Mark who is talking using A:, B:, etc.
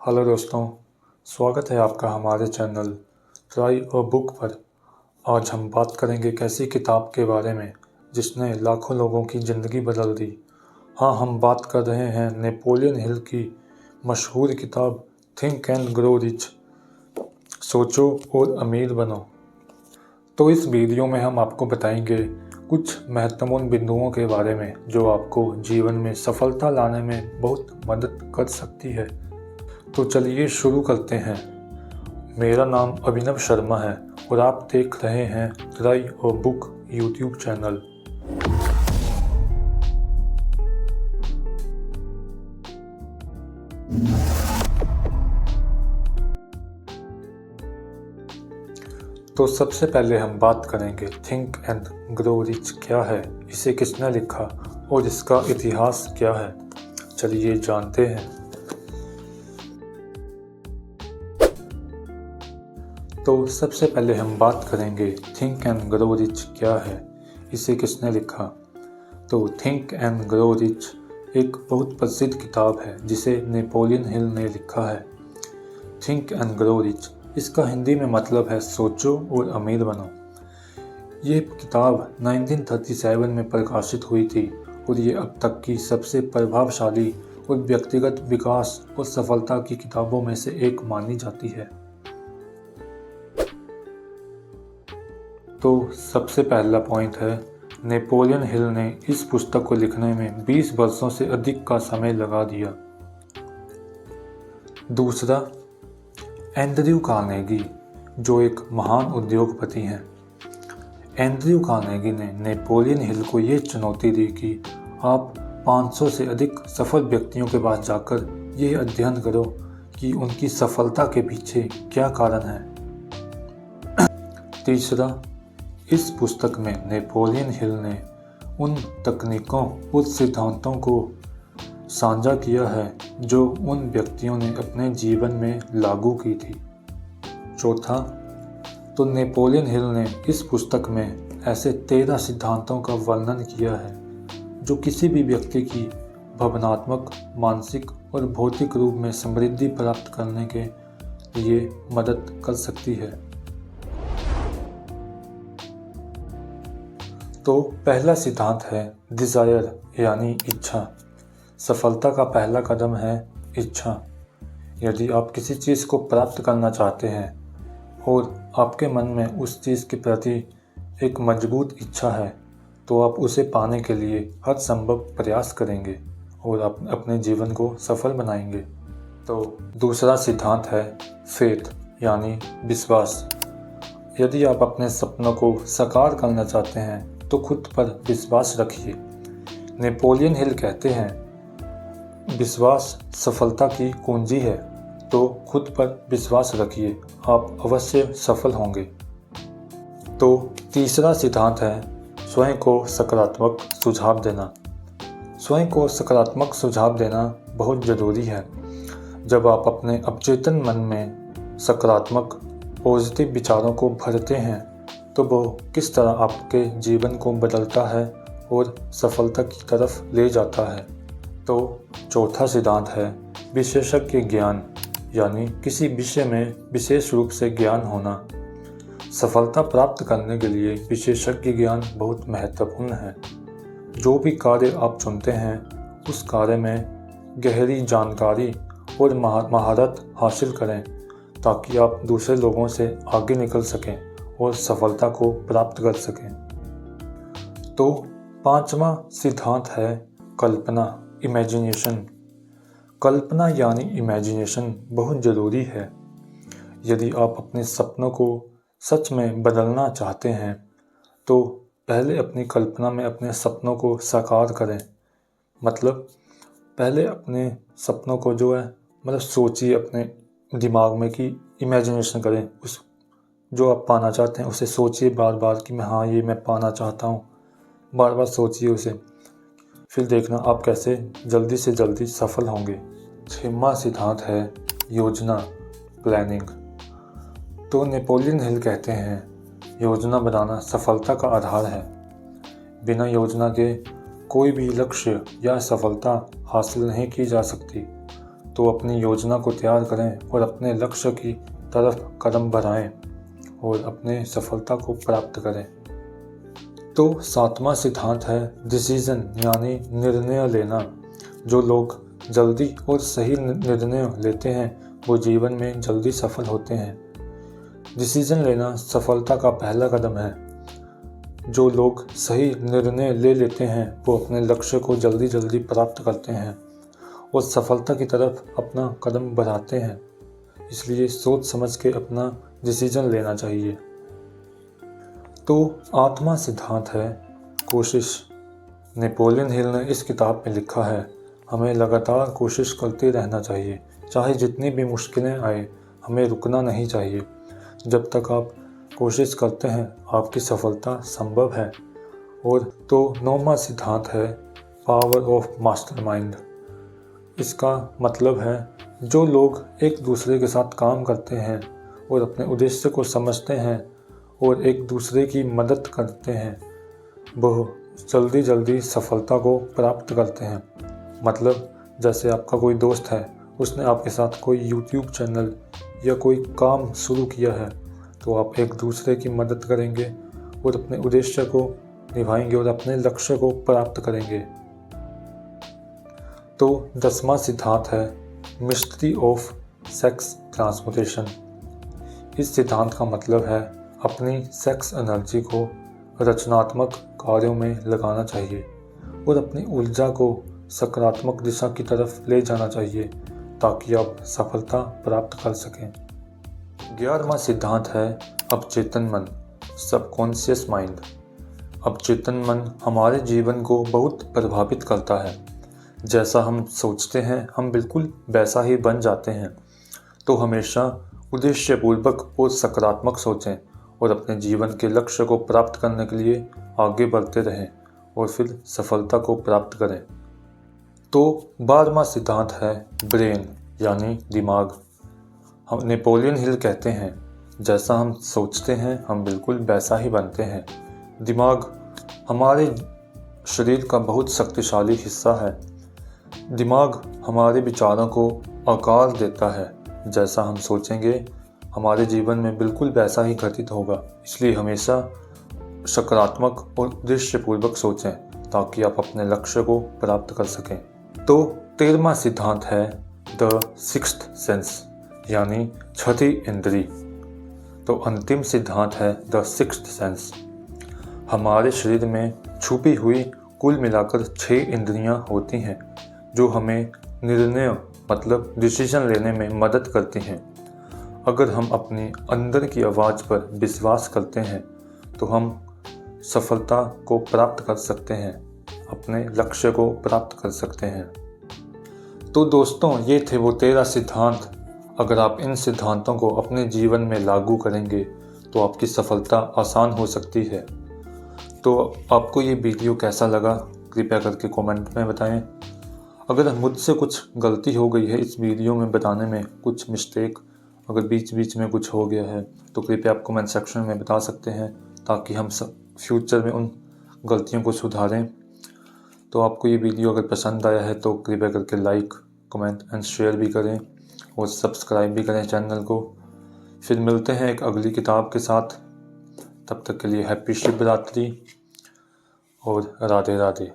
A: Hello दोस्तों, स्वागत है आपका हमारे चैनल ट्राई अ बुक पर। आज हम बात करेंगे एक ऐसी किताब के बारे में जिसने लाखों लोगों की ज़िंदगी बदल दी। हाँ, हम बात कर रहे हैं नेपोलियन हिल की मशहूर किताब थिंक एंड ग्रो रिच, सोचो और अमीर बनो। तो इस वीडियो में हम आपको बताएंगे कुछ महत्वपूर्ण बिंदुओं के बारे में जो आपको जीवन में सफलता लाने में बहुत मदद कर सकती है। तो चलिए शुरू करते हैं। मेरा नाम अभिनव शर्मा है और आप देख रहे हैं try a book YouTube channel. तो सबसे पहले हम बात करेंगे थिंक एंड ग्रो रिच क्या है, इसे किसने लिखा और इसका इतिहास क्या है। चलिए जानते हैं। तो सबसे पहले हम बात करेंगे थिंक एंड ग्रो रिच क्या है, इसे किसने लिखा। तो थिंक एंड ग्रो रिच एक बहुत प्रसिद्ध किताब है जिसे नेपोलियन हिल ने लिखा है। थिंक एंड ग्रो रिच, इसका हिंदी में मतलब है सोचो और अमीर बनो। ये किताब 1937 में प्रकाशित हुई थी और ये अब तक की सबसे प्रभावशाली और व्यक्तिगत विकास और सफलता की किताबों में से एक मानी जाती है। तो सबसे पहला पॉइंट है, नेपोलियन हिल ने इस पुस्तक को लिखने में 20 वर्षों से अधिक का समय लगा दिया। दूसरा, एंड्रयू कार्नेगी जो एक महान उद्योगपति हैं। एंड्रयू कार्नेगी ने नेपोलियन हिल को ये चुनौती दी कि आप 500 से अधिक सफल व्यक्तियों के पास जाकर यह अध्ययन करो कि उनकी सफलता के पीछे क्या कारण है। तीसरा, इस पुस्तक में नेपोलियन हिल ने उन तकनीकों और सिद्धांतों को साझा किया है जो उन व्यक्तियों ने अपने जीवन में लागू की थी। चौथा, तो नेपोलियन हिल ने इस पुस्तक में ऐसे 13 सिद्धांतों का वर्णन किया है जो किसी भी व्यक्ति की भावनात्मक, मानसिक और भौतिक रूप में समृद्धि प्राप्त करने के लिए मदद कर सकती है। तो पहला सिद्धांत है डिज़ायर यानी इच्छा। सफलता का पहला कदम है इच्छा। यदि आप किसी चीज़ को प्राप्त करना चाहते हैं और आपके मन में उस चीज़ के प्रति एक मजबूत इच्छा है तो आप उसे पाने के लिए हर संभव प्रयास करेंगे और अपने जीवन को सफल बनाएंगे। तो दूसरा सिद्धांत है फेथ यानी विश्वास। यदि आप अपने सपनों को साकार करना चाहते हैं तो खुद पर विश्वास रखिए। नेपोलियन हिल कहते हैं विश्वास सफलता की कुंजी है, तो खुद पर विश्वास रखिए, आप अवश्य सफल होंगे। तो तीसरा सिद्धांत है स्वयं को सकारात्मक सुझाव देना। स्वयं को सकारात्मक सुझाव देना बहुत ज़रूरी है। जब आप अपने अवचेतन मन में सकारात्मक पॉजिटिव विचारों को भरते हैं तो वो किस तरह आपके जीवन को बदलता है और सफलता की तरफ ले जाता है। तो चौथा सिद्धांत है विशेषज्ञ ज्ञान यानी किसी विषय में विशेष रूप से ज्ञान होना। सफलता प्राप्त करने के लिए विशेषज्ञ ज्ञान बहुत महत्वपूर्ण है। जो भी कार्य आप चुनते हैं उस कार्य में गहरी जानकारी और महारत हासिल करें ताकि आप दूसरे लोगों से आगे निकल सकें और सफलता को प्राप्त कर सकें। तो पांचवा सिद्धांत है कल्पना, इमेजिनेशन। कल्पना यानी इमेजिनेशन बहुत ज़रूरी है। यदि आप अपने सपनों को सच में बदलना चाहते हैं तो पहले अपनी कल्पना में अपने सपनों को साकार करें। मतलब पहले अपने सपनों को सोचिए अपने दिमाग में कि इमेजिनेशन करें, उस जो आप पाना चाहते हैं उसे सोचिए बार बार कि हाँ ये मैं पाना चाहता हूँ। बार बार सोचिए उसे, फिर देखना आप कैसे जल्दी से जल्दी सफल होंगे। छठवां सिद्धांत है योजना, प्लानिंग। तो नेपोलियन हिल कहते हैं योजना बनाना सफलता का आधार है। बिना योजना के कोई भी लक्ष्य या सफलता हासिल नहीं की जा सकती। तो अपनी योजना को तैयार करें और अपने लक्ष्य की तरफ कदम बढ़ाएं और अपने सफलता को प्राप्त करें। तो 7वां सिद्धांत है डिसीजन यानी निर्णय लेना। जो लोग जल्दी और सही निर्णय लेते हैं वो जीवन में जल्दी सफल होते हैं। डिसीजन लेना सफलता का पहला कदम है। जो लोग सही निर्णय ले लेते हैं वो अपने लक्ष्य को जल्दी जल्दी प्राप्त करते हैं और सफलता की तरफ अपना कदम बढ़ाते हैं। इसलिए सोच समझ के अपना डिसीजन लेना चाहिए। तो 8वां सिद्धांत है कोशिश। नेपोलियन हिल ने इस किताब में लिखा है, हमें लगातार कोशिश करते रहना चाहिए, चाहे जितनी भी मुश्किलें आए, हमें रुकना नहीं चाहिए। जब तक आप कोशिश करते हैं आपकी सफलता संभव है। और तो 9वां सिद्धांत है पावर ऑफ मास्टरमाइंड। इसका मतलब है जो लोग एक दूसरे के साथ काम करते हैं और अपने उद्देश्य को समझते हैं और एक दूसरे की मदद करते हैं वो जल्दी जल्दी सफलता को प्राप्त करते हैं। मतलब जैसे आपका कोई दोस्त है, उसने आपके साथ कोई YouTube चैनल या कोई काम शुरू किया है तो आप एक दूसरे की मदद करेंगे और अपने उद्देश्य को निभाएंगे और अपने लक्ष्य को प्राप्त करेंगे। तो 10वां सिद्धांत है मिस्ट्री ऑफ सेक्स ट्रांसमुटेशन। इस सिद्धांत का मतलब है अपनी सेक्स एनर्जी को रचनात्मक कार्यों में लगाना चाहिए और अपनी ऊर्जा को सकारात्मक दिशा की तरफ ले जाना चाहिए ताकि आप सफलता प्राप्त कर सकें। 11वां सिद्धांत है अवचेतन मन, सबकॉन्शियस माइंड। अवचेतन मन हमारे जीवन को बहुत प्रभावित करता है। जैसा हम सोचते हैं हम बिल्कुल वैसा ही बन जाते हैं। तो हमेशा उद्देश्यपूर्वक और सकारात्मक सोचें और अपने जीवन के लक्ष्य को प्राप्त करने के लिए आगे बढ़ते रहें और फिर सफलता को प्राप्त करें। तो 12वां सिद्धांत है ब्रेन यानी दिमाग। हम नेपोलियन हिल कहते हैं, जैसा हम सोचते हैं हम बिल्कुल वैसा ही बनते हैं। दिमाग हमारे शरीर का बहुत शक्तिशाली हिस्सा है। दिमाग हमारे विचारों को आकार देता है। जैसा हम सोचेंगे हमारे जीवन में बिल्कुल वैसा ही घटित होगा। इसलिए हमेशा सकारात्मक और उद्देश्यपूर्वक सोचें ताकि आप अपने लक्ष्य को प्राप्त कर सकें। तो 13वां सिद्धांत है द सिक्स्थ सेंस यानी छठी इंद्री। तो अंतिम सिद्धांत है द सिक्स्थ सेंस। हमारे शरीर में छुपी हुई कुल मिलाकर 6 इंद्रियां होती हैं जो हमें निर्णय मतलब डिसीजन लेने में मदद करती हैं। अगर हम अपनी अंदर की आवाज़ पर विश्वास करते हैं तो हम सफलता को प्राप्त कर सकते हैं, अपने लक्ष्य को प्राप्त कर सकते हैं। तो दोस्तों ये थे वो 13 सिद्धांत। अगर आप इन सिद्धांतों को अपने जीवन में लागू करेंगे तो आपकी सफलता आसान हो सकती है। तो आपको ये वीडियो कैसा लगा कृपया करके कमेंट में बताएं। अगर मुझसे कुछ गलती हो गई है इस वीडियो में बताने में, कुछ मिस्टेक अगर बीच बीच में कुछ हो गया है तो कृपया आप कमेंट सेक्शन में बता सकते हैं ताकि हम फ्यूचर में उन गलतियों को सुधारें। तो आपको ये वीडियो अगर पसंद आया है तो कृपया करके लाइक, कमेंट एंड शेयर भी करें और सब्सक्राइब भी करें चैनल को। फिर मिलते हैं एक अगली किताब के साथ। तब तक के लिए हैप्पी शिवरात्रि और राधे राधे।